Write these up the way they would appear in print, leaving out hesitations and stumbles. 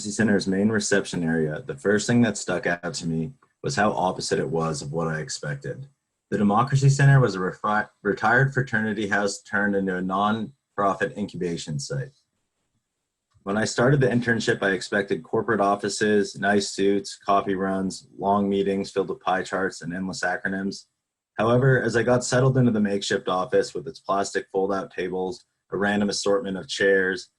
Democracy Center's main reception area, the first thing that stuck out to me was how opposite it was of what I expected. The Democracy Center was a retired fraternity house turned into a non-profit incubation site. When I started the internship, I expected corporate offices, nice suits, coffee runs, long meetings filled with pie charts and endless acronyms. However, as I got settled into the makeshift office with its plastic fold-out tables, a random assortment of chairs,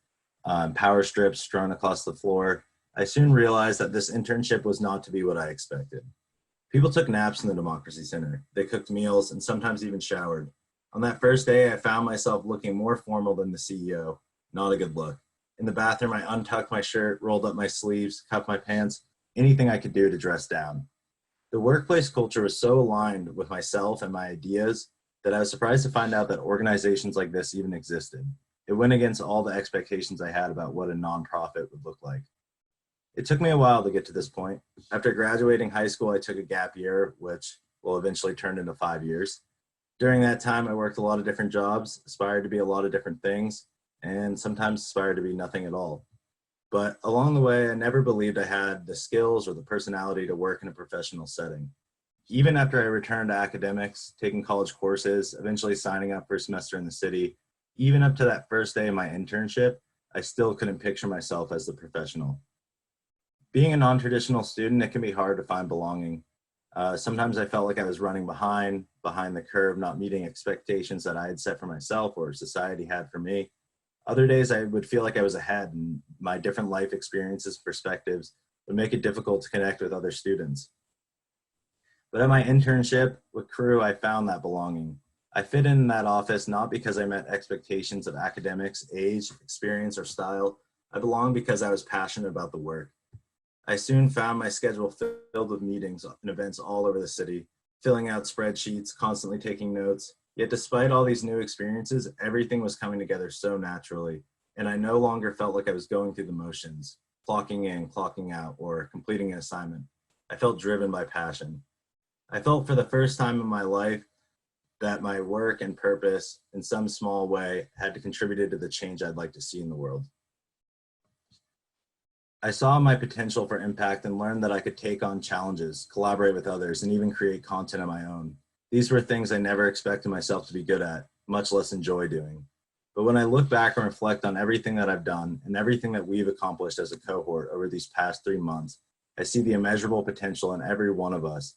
power strips strewn across the floor, I soon realized that this internship was not to be what I expected. People took naps in the Democracy Center. They cooked meals and sometimes even showered. On that first day, I found myself looking more formal than the CEO. Not a good look. In the bathroom, I untucked my shirt, rolled up my sleeves, cuffed my pants, anything I could do to dress down. The workplace culture was so aligned with myself and my ideas that I was surprised to find out that organizations like this even existed. It went against all the expectations I had about what a nonprofit would look like. It took me a while to get to this point. After graduating high school, I took a gap year, which will eventually turn into 5 years. During that time, I worked a lot of different jobs, aspired to be a lot of different things, and sometimes aspired to be nothing at all. But along the way, I never believed I had the skills or the personality to work in a professional setting. Even after I returned to academics, taking college courses, eventually signing up for a semester in the city, even up to that first day of my internship, I still couldn't picture myself as the professional. Being a non-traditional student, it can be hard to find belonging. Sometimes I felt like I was running behind the curve, not meeting expectations that I had set for myself or society had for me. Other days I would feel like I was ahead and my different life experiences, perspectives would make it difficult to connect with other students. But at my internship with Crew, I found that belonging. I fit in that office not because I met expectations of academics, age, experience, or style. I belonged because I was passionate about the work. I soon found my schedule filled with meetings and events all over the city, filling out spreadsheets, constantly taking notes. Yet despite all these new experiences, everything was coming together so naturally, and I no longer felt like I was going through the motions, clocking in, clocking out, or completing an assignment. I felt driven by passion. I felt for the first time in my life that my work and purpose, in some small way, had contributed to the change I'd like to see in the world. I saw my potential for impact and learned that I could take on challenges, collaborate with others, and even create content of my own. These were things I never expected myself to be good at, much less enjoy doing. But when I look back and reflect on everything that I've done and everything that we've accomplished as a cohort over these past 3 months, I see the immeasurable potential in every one of us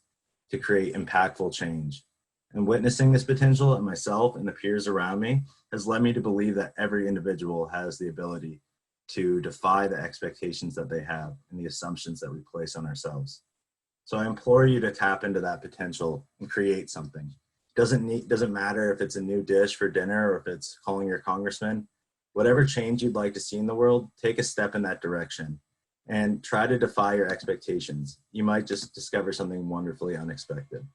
to create impactful change. And witnessing this potential in myself and the peers around me has led me to believe that every individual has the ability to defy the expectations that they have and the assumptions that we place on ourselves. So I implore you to tap into that potential and create something. Doesn't matter if it's a new dish for dinner or if it's calling your congressman. Whatever change you'd like to see in the world, take a step in that direction and try to defy your expectations. You might just discover something wonderfully unexpected.